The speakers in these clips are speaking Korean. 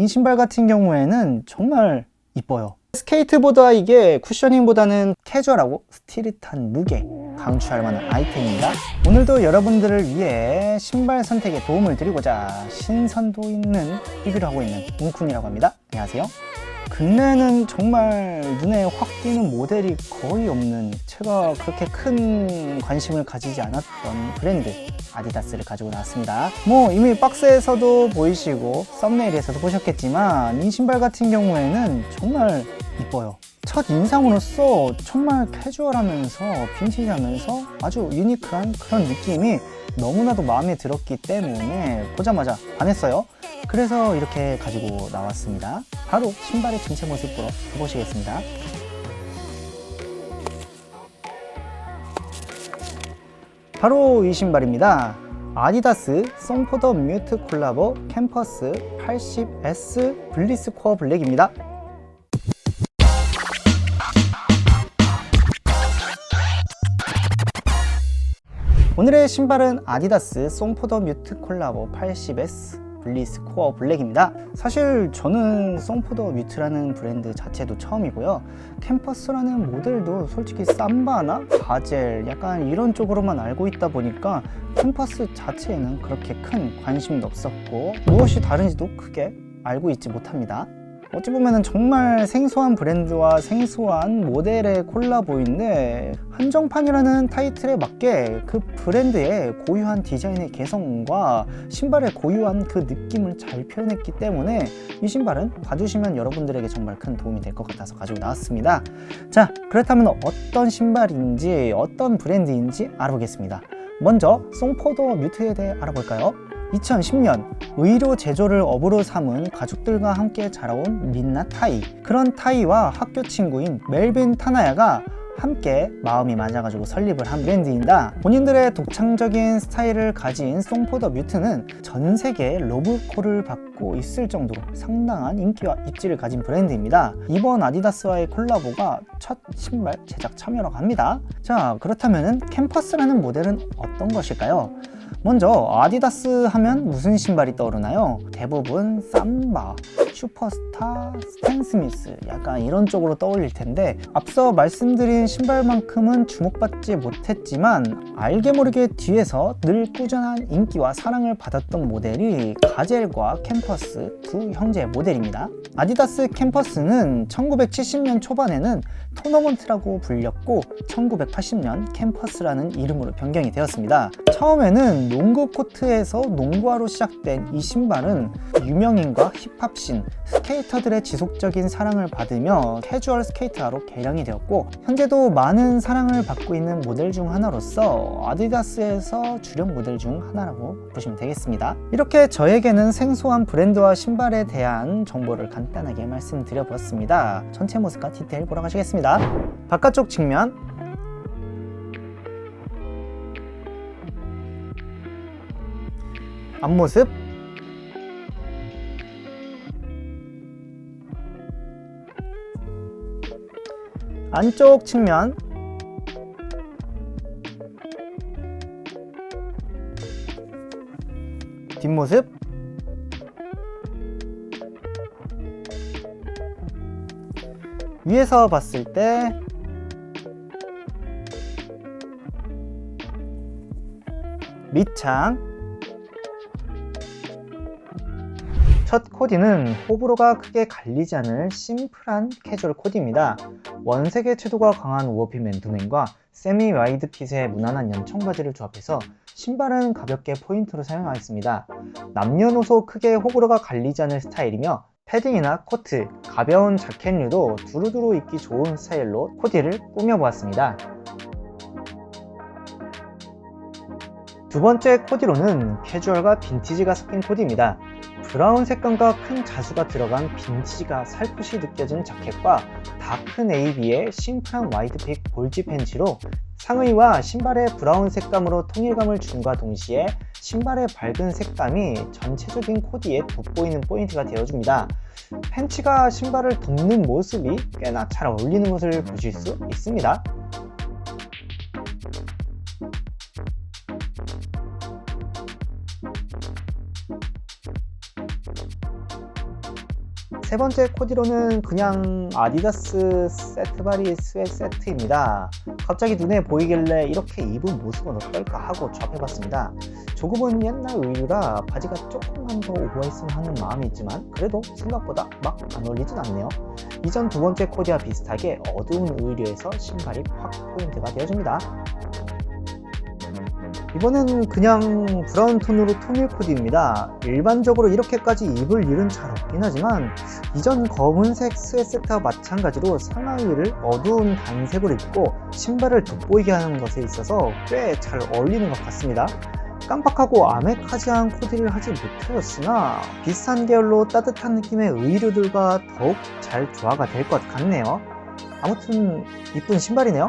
신발 같은 경우에는 정말 이뻐요. 스케이트보다 이게 쿠셔닝보다는 캐주얼하고 스티릿한 룩에 강추할 만한 아이템입니다. 오늘도 여러분들을 위해 신발 선택에 도움을 드리고자 신선도 있는 리뷰를 하고 있는 웅쿤이라고 합니다. 안녕하세요. 근래는 정말 눈에 확 띄는 모델이 거의 없는, 제가 그렇게 큰 관심을 가지지 않았던 브랜드 아디다스를 가지고 나왔습니다. 이미 박스에서도 보이시고 썸네일에서도 보셨겠지만 이 신발 같은 경우에는 정말 이뻐요. 첫 인상으로서 정말 캐주얼하면서 빈티지하면서 아주 유니크한 그런 느낌이 너무나도 마음에 들었기 때문에 보자마자 반했어요. 그래서 이렇게 가지고 나왔습니다. 바로 신발의 전체 모습으로 보시겠습니다. 바로 이 신발입니다. 아디다스 송포더 뮤트 콜라보 캠퍼스 80S 블리스 코어 블랙입니다. 오늘의 신발은 아디다스 송포더 뮤트 콜라보 80S 블리스 코어 블랙입니다. 사실 저는 송포더 뮤트라는 브랜드 자체도 처음이고요. 캠퍼스라는 모델도 솔직히 삼바나 바젤 약간 이런 쪽으로만 알고 있다 보니까 캠퍼스 자체에는 그렇게 큰 관심도 없었고 무엇이 다른지도 크게 알고 있지 못합니다. 어찌 보면 정말 생소한 브랜드와 생소한 모델의 콜라보인데 한정판이라는 타이틀에 맞게 그 브랜드의 고유한 디자인의 개성과 신발의 고유한 그 느낌을 잘 표현했기 때문에 이 신발은 봐주시면 여러분들에게 정말 큰 도움이 될 것 같아서 가지고 나왔습니다. 자, 그렇다면 어떤 신발인지 어떤 브랜드인지 알아보겠습니다. 먼저 송포더 뮤트에 대해 알아볼까요? 2010년 의료 제조를 업으로 삼은 가족들과 함께 자라온 린나 타이, 그런 타이와 학교 친구인 멜빈 타나야가 함께 마음이 맞아가지고 설립을 한 브랜드입니다. 본인들의 독창적인 스타일을 가진 송포더 뮤트는 전 세계에 러브콜을 받고 있을 정도로 상당한 인기와 입지를 가진 브랜드입니다. 이번 아디다스와의 콜라보가 첫 신발 제작 참여라고 합니다. 자, 그렇다면 캠퍼스라는 모델은 어떤 것일까요? 먼저 아디다스 하면 무슨 신발이 떠오르나요? 대부분 삼바, 슈퍼스타, 스탠 스미스 약간 이런 쪽으로 떠올릴 텐데 앞서 말씀드린 신발만큼은 주목받지 못했지만 알게 모르게 뒤에서 늘 꾸준한 인기와 사랑을 받았던 모델이 가젤과 캠퍼스 두 형제 모델입니다. 아디다스 캠퍼스는 1970년 초반에는 토너먼트라고 불렸고 1980년 캠퍼스라는 이름으로 변경이 되었습니다. 처음에는 농구 코트에서 농구화로 시작된 이 신발은 유명인과 힙합신, 스케이터들의 지속적인 사랑을 받으며 캐주얼 스케이트화로 개량이 되었고 현재도 많은 사랑을 받고 있는 모델 중 하나로서 아디다스에서 주력 모델 중 하나라고 보시면 되겠습니다. 이렇게 저에게는 생소한 브랜드와 신발에 대한 정보를 간단하게 말씀드려보았습니다. 전체 모습과 디테일 보러 가시겠습니다. 바깥쪽 측면, 앞모습, 안쪽 측면, 뒷모습, 위에서 봤을 때 밑창, 첫 코디는 호불호가 크게 갈리지 않을 심플한 캐주얼 코디입니다. 원색의 채도가 강한 우어핏 맨투맨과 세미 와이드 핏의 무난한 연청 바지를 조합해서 신발은 가볍게 포인트로 사용하였습니다. 남녀노소 크게 호불호가 갈리지 않을 스타일이며 패딩이나 코트, 가벼운 자켓류도 두루두루 입기 좋은 스타일로 코디를 꾸며보았습니다. 두 번째 코디로는 캐주얼과 빈티지가 섞인 코디입니다. 브라운 색감과 큰 자수가 들어간 빈티지가 살포시 느껴진 자켓과 다크 네이비의 심플한 와이드핏 볼지 팬츠로 상의와 신발의 브라운 색감으로 통일감을 줌과 동시에 신발의 밝은 색감이 전체적인 코디에 돋보이는 포인트가 되어줍니다. 팬츠가 신발을 덮는 모습이 꽤나 잘 어울리는 것을 보실 수 있습니다. 세 번째 코디로는 그냥 아디다스 세트바리 스웨트 세트입니다. 갑자기 눈에 보이길래 이렇게 입은 모습은 어떨까 하고 접해봤습니다. 조금은 옛날 의류라 바지가 조금만 더 오버했으면 하는 마음이 있지만 그래도 생각보다 막 안 어울리진 않네요. 이전 두 번째 코디와 비슷하게 어두운 의류에서 신발이 확 포인트가 되어줍니다. 이번엔 그냥 브라운 톤으로 통일 코디입니다. 일반적으로 이렇게까지 입을 일은 잘 없긴 하지만 이전 검은색 스웨트 세트와 마찬가지로 상하의를 어두운 단색으로 입고 신발을 돋보이게 하는 것에 있어서 꽤 잘 어울리는 것 같습니다. 깜빡하고 아메카지한 코디를 하지 못하였으나 비슷한 계열로 따뜻한 느낌의 의류들과 더욱 잘 조화가 될 것 같네요. 아무튼 이쁜 신발이네요.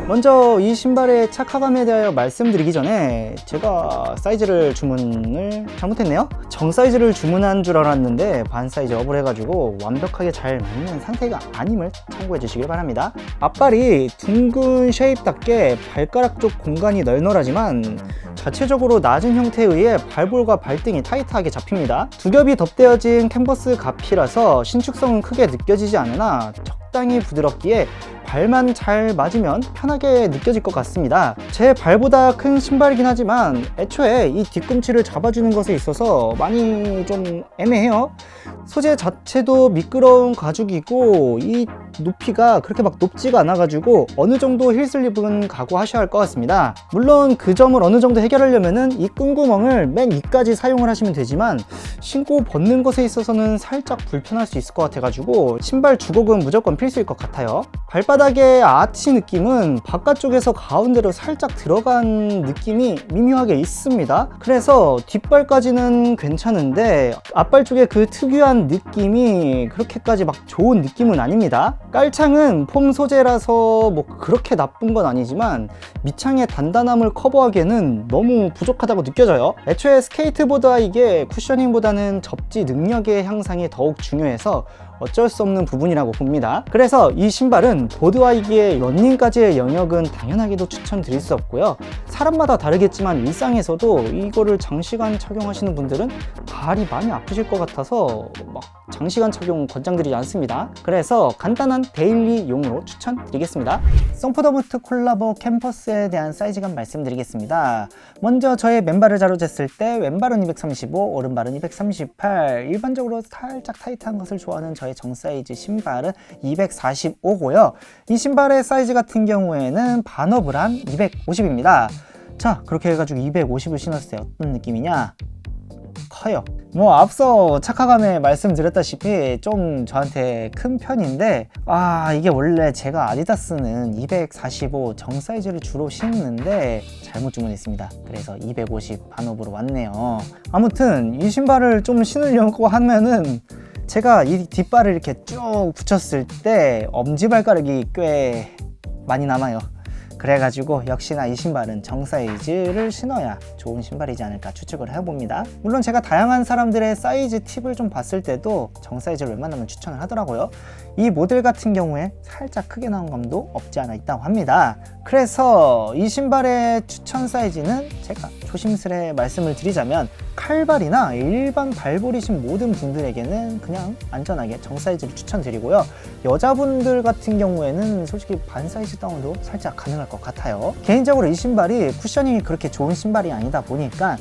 먼저 이 신발의 착화감에 대하여 말씀드리기 전에 제가 사이즈를 주문을 잘못했네요. 정 사이즈를 주문한 줄 알았는데 반 사이즈 업을 해가지고 완벽하게 잘 맞는 상태가 아님을 참고해 주시길 바랍니다. 앞발이 둥근 쉐입답게 발가락 쪽 공간이 널널하지만 자체적으로 낮은 형태에 의해 발볼과 발등이 타이트하게 잡힙니다. 두 겹이 덧대어진 캔버스 가피라서 신축성은 크게 느껴지지 않으나 적당히 부드럽기에 발만 잘 맞으면 편하게 느껴질 것 같습니다. 제 발보다 큰 신발이긴 하지만 애초에 이 뒤꿈치를 잡아주는 것에 있어서 많이 좀 애매해요. 소재 자체도 미끄러운 가죽이고 이 높이가 그렇게 막 높지가 않아 가지고 어느 정도 힐슬립은 각오하셔야 할 것 같습니다. 물론 그 점을 어느 정도 해결하려면은 이 끈구멍을 맨 위까지 사용을 하시면 되지만 신고 벗는 것에 있어서는 살짝 불편할 수 있을 것 같아 가지고 신발 주걱은 무조건 필수일 것 같아요. 발바닥의 아치 느낌은 바깥쪽에서 가운데로 살짝 들어간 느낌이 미묘하게 있습니다. 그래서 뒷발까지는 괜찮은데 앞발 쪽에 그 특유한 느낌이 그렇게까지 막 좋은 느낌은 아닙니다. 깔창은 폼 소재라서 뭐 그렇게 나쁜 건 아니지만 밑창의 단단함을 커버하기에는 너무 부족하다고 느껴져요. 애초에 스케이트보드와 이게 쿠셔닝보다는 접지 능력의 향상이 더욱 중요해서 어쩔 수 없는 부분이라고 봅니다. 그래서 이 신발은 보드와이기의 러닝까지의 영역은 당연하게도 추천드릴 수 없고요. 사람마다 다르겠지만 일상에서도 이거를 장시간 착용하시는 분들은 발이 많이 아프실 것 같아서 막 장시간 착용 권장드리지 않습니다. 그래서 간단한 데일리용으로 추천드리겠습니다. 송포더뮤트 콜라보 캠퍼스에 대한 사이즈감 말씀드리겠습니다. 먼저 저의 맨발을 자로 쟀을 때 왼발은 235, 오른발은 238. 일반적으로 살짝 타이트한 것을 좋아하는 저의 정사이즈 신발은 245고요. 이 신발의 사이즈 같은 경우에는 반업을 한 250입니다. 자, 그렇게 해가지고 250을 신었을 때 어떤 느낌이냐? 커요. 뭐 앞서 착화감에 말씀드렸다시피 좀 저한테 큰 편인데 이게 원래 제가 아디다스는 245 정 사이즈를 주로 신는데 잘못 주문했습니다. 그래서 250 반업으로 왔네요. 아무튼 이 신발을 좀 신으려고 하면은 제가 이 뒷발을 이렇게 쭉 붙였을 때 엄지발가락이 꽤 많이 남아요. 그래가지고 역시나 이 신발은 정 사이즈를 신어야 좋은 신발이지 않을까 추측을 해봅니다. 물론 제가 다양한 사람들의 사이즈 팁을 좀 봤을 때도 정 사이즈를 웬만하면 추천을 하더라고요. 이 모델 같은 경우에 살짝 크게 나온 감도 없지 않아 있다고 합니다. 그래서 이 신발의 추천 사이즈는 제가 조심스레 말씀을 드리자면 칼발이나 일반 발볼이신 모든 분들에게는 그냥 안전하게 정 사이즈를 추천드리고요. 여자분들 같은 경우에는 솔직히 반 사이즈 다운도 살짝 가능할 것 같아요. 개인적으로 이 신발이 쿠셔닝이 그렇게 좋은 신발이 아니다 보니까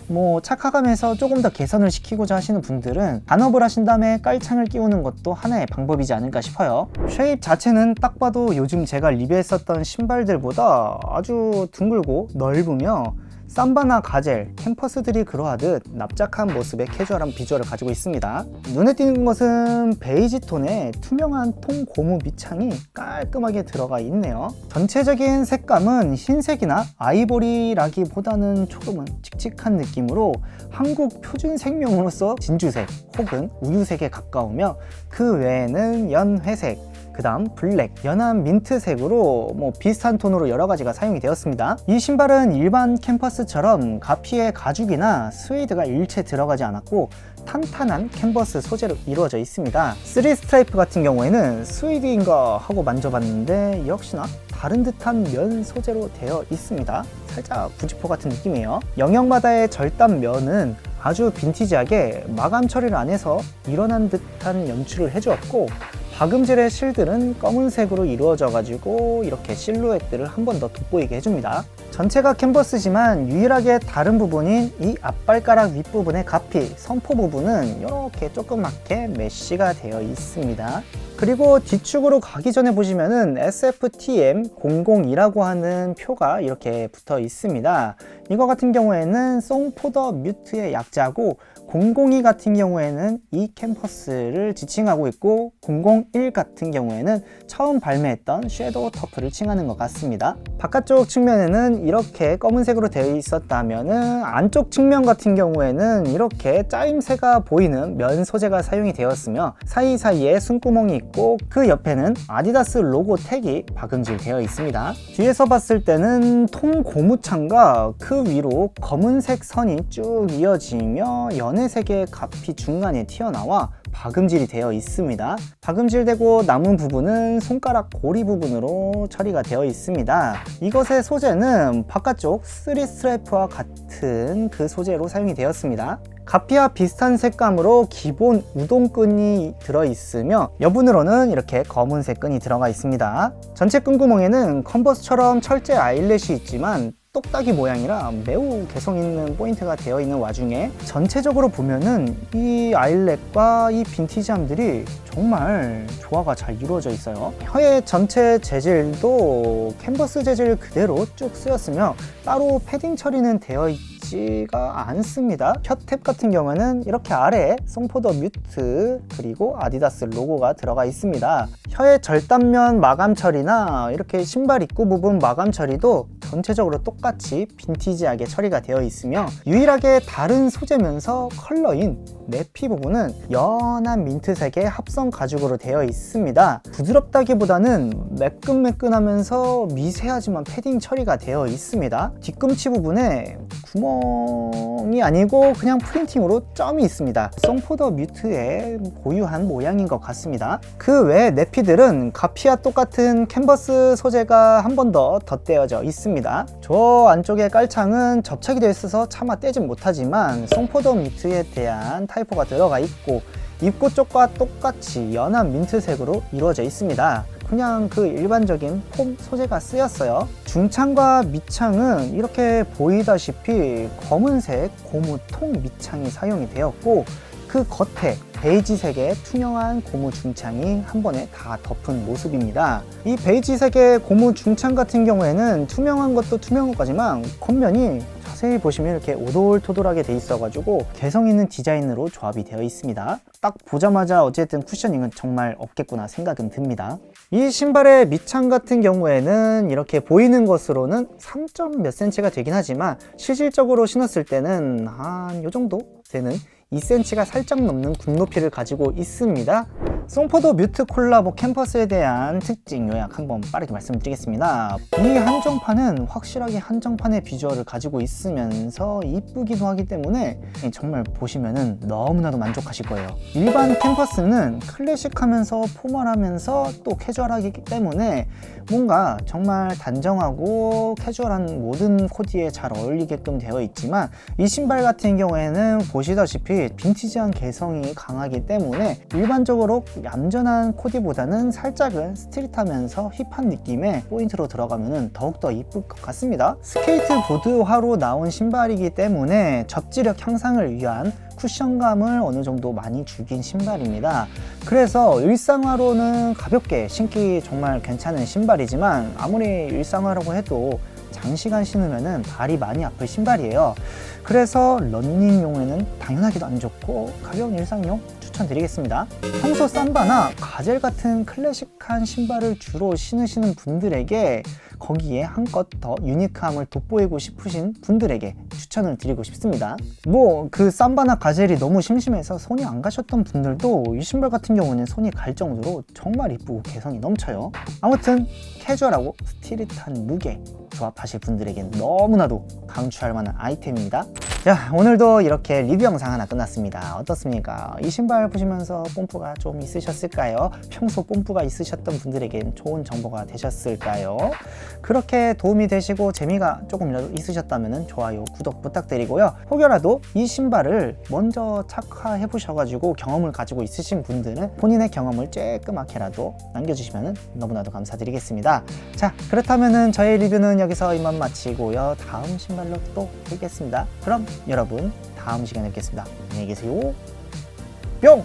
뭐 착화감에서 조금 더 개선을 시키고자 하시는 분들은 반업을 하신 다음에 깔창을 끼우는 것도 하나의 방법이지 않을까 싶어요. 쉐입 자체는 딱 봐도 요즘 제가 리뷰했었던 신발들보다 아주 둥글고 넓으며 삼바나 가젤, 캠퍼스들이 그러하듯 납작한 모습의 캐주얼한 비주얼을 가지고 있습니다. 눈에 띄는 것은 베이지 톤에 투명한 통 고무 밑창이 깔끔하게 들어가 있네요. 전체적인 색감은 흰색이나 아이보리라기보다는 조금은 칙칙한 느낌으로 한국 표준 색명으로서 진주색 혹은 우유색에 가까우며 그 외에는 연회색, 그 다음 블랙, 연한 민트색으로 비슷한 톤으로 여러 가지가 사용이 되었습니다. 이 신발은 일반 캔버스처럼 가피의 가죽이나 스웨이드가 일체 들어가지 않았고 탄탄한 캔버스 소재로 이루어져 있습니다. 3스트라이프 같은 경우에는 스웨이드인가 하고 만져봤는데 역시나 다른 듯한 면 소재로 되어 있습니다. 살짝 부지포 같은 느낌이에요. 영역마다의 절단 면은 아주 빈티지하게 마감 처리를 안 해서 일어난 듯한 연출을 해주었고, 박음질의 실들은 검은색으로 이루어져 가지고 이렇게 실루엣들을 한 번 더 돋보이게 해줍니다. 전체가 캔버스지만 유일하게 다른 부분인 이 앞발가락 윗부분의 가피, 선포 부분은 이렇게 조그맣게 메쉬가 되어 있습니다. 그리고 뒤축으로 가기 전에 보시면은 SFTM002라고 하는 표가 이렇게 붙어 있습니다. 이거 같은 경우에는 송포더 뮤트의 약자고 002 같은 경우에는 이 캔버스를 지칭하고 있고 001 같은 경우에는 처음 발매했던 섀도우 터프를 칭하는 것 같습니다. 바깥쪽 측면에는 이렇게 검은색으로 되어 있었다면은 안쪽 측면 같은 경우에는 이렇게 짜임새가 보이는 면 소재가 사용이 되었으며 사이사이에 숨구멍이 있고 그 옆에는 아디다스 로고 택이 박음질 되어 있습니다. 뒤에서 봤을 때는 통 고무창과 그 위로 검은색 선이 쭉 이어지며 연회색의 가피 중간에 튀어나와 박음질이 되어 있습니다. 박음질되고 남은 부분은 손가락 고리 부분으로 처리가 되어 있습니다. 이것의 소재는 바깥쪽 3스트라이프와 같은 그 소재로 사용이 되었습니다. 가피와 비슷한 색감으로 기본 우동끈이 들어있으며 여분으로는 이렇게 검은색 끈이 들어가 있습니다. 전체 끈구멍에는 컨버스처럼 철제 아일렛이 있지만 똑딱이 모양이라 매우 개성 있는 포인트가 되어 있는 와중에 전체적으로 보면은 이 아일렛과 이 빈티지함들이 정말 조화가 잘 이루어져 있어요. 혀의 전체 재질도 캔버스 재질 그대로 쭉 쓰였으며 따로 패딩 처리는 되어 있지가 않습니다. 혀탭 같은 경우는 이렇게 아래에 송포더 뮤트 그리고 아디다스 로고가 들어가 있습니다. 혀의 절단면 마감 처리나 이렇게 신발 입구 부분 마감 처리도 전체적으로 똑같이 빈티지하게 처리가 되어 있으며 유일하게 다른 소재면서 컬러인 내피 부분은 연한 민트색의 합성 가죽으로 되어 있습니다. 부드럽다기보다는 매끈매끈하면서 미세하지만 패딩 처리가 되어 있습니다. 뒤꿈치 부분에 구멍이 아니고 그냥 프린팅으로 점이 있습니다. 송포더 뮤트의 고유한 모양인 것 같습니다. 그 외 내피들은 가피와 똑같은 캔버스 소재가 한 번 더 덧대어져 있습니다. 저 안쪽에 깔창은 접착이 되어 있어서 차마 떼진 못하지만 송포더 뮤트에 대한 타이포가 들어가 있고 입구 쪽과 똑같이 연한 민트색으로 이루어져 있습니다. 그냥 그 일반적인 폼 소재가 쓰였어요. 중창과 밑창은 이렇게 보이다시피 검은색 고무 통 밑창이 사용이 되었고 그 겉에 베이지색의 투명한 고무 중창이 한 번에 다 덮은 모습입니다. 이 베이지색의 고무 중창 같은 경우에는 투명한 것도 투명한 것까지만 겉면이 자세히 보시면 이렇게 오돌토돌하게 돼 있어가지고 개성 있는 디자인으로 조합이 되어 있습니다. 딱 보자마자 어쨌든 쿠셔닝은 정말 없겠구나 생각은 듭니다. 이 신발의 밑창 같은 경우에는 이렇게 보이는 것으로는 3점 몇 cm가 되긴 하지만 실질적으로 신었을 때는 한 요 정도 되는 2cm가 살짝 넘는 굽높이를 가지고 있습니다. 송포더 뮤트 콜라보 캠퍼스에 대한 특징 요약 한번 빠르게 말씀드리겠습니다. 이 한정판은 확실하게 한정판의 비주얼을 가지고 있으면서 이쁘기도 하기 때문에 정말 보시면은 너무나도 만족하실 거예요. 일반 캠퍼스는 클래식하면서 포멀하면서 또 캐주얼하기 때문에 뭔가 정말 단정하고 캐주얼한 모든 코디에 잘 어울리게끔 되어 있지만 이 신발 같은 경우에는 보시다시피 빈티지한 개성이 강하기 때문에 일반적으로 얌전한 코디보다는 살짝은 스트릿하면서 힙한 느낌의 포인트로 들어가면 더욱더 이쁠 것 같습니다. 스케이트보드화로 나온 신발이기 때문에 접지력 향상을 위한 쿠션감을 어느 정도 많이 주긴 신발입니다. 그래서 일상화로는 가볍게 신기 정말 괜찮은 신발이지만 아무리 일상화라고 해도 장시간 신으면 발이 많이 아플 신발이에요. 그래서 러닝용에는 당연하게도 안 좋고 가벼운 일상용 추천드리겠습니다. 평소 삼바나 가젤 같은 클래식한 신발을 주로 신으시는 분들에게 거기에 한껏 더 유니크함을 돋보이고 싶으신 분들에게 추천을 드리고 싶습니다. 뭐 그 삼바나 가젤이 너무 심심해서 손이 안 가셨던 분들도 이 신발 같은 경우는 손이 갈 정도로 정말 이쁘고 개성이 넘쳐요. 아무튼 캐주얼하고 스티릿한 무게 조합하실 분들에겐 너무나도 강추할 만한 아이템입니다. 자, 오늘도 이렇게 리뷰 영상 하나 끝났습니다. 어떻습니까? 이 신발 보시면서 뽐뿌가 좀 있으셨을까요? 평소 뽐뿌가 있으셨던 분들에겐 좋은 정보가 되셨을까요? 그렇게 도움이 되시고 재미가 조금이라도 있으셨다면 좋아요, 구독 부탁드리고요. 혹여라도 이 신발을 먼저 착화해 보셔가지고 경험을 가지고 있으신 분들은 본인의 경험을 쬐끄맣게라도 남겨주시면 너무나도 감사드리겠습니다. 자, 그렇다면 저의 리뷰는 여기서 이만 마치고요. 다음 신발로 또 뵙겠습니다. 그럼 여러분 다음 시간에 뵙겠습니다. 안녕히 계세요. 뿅!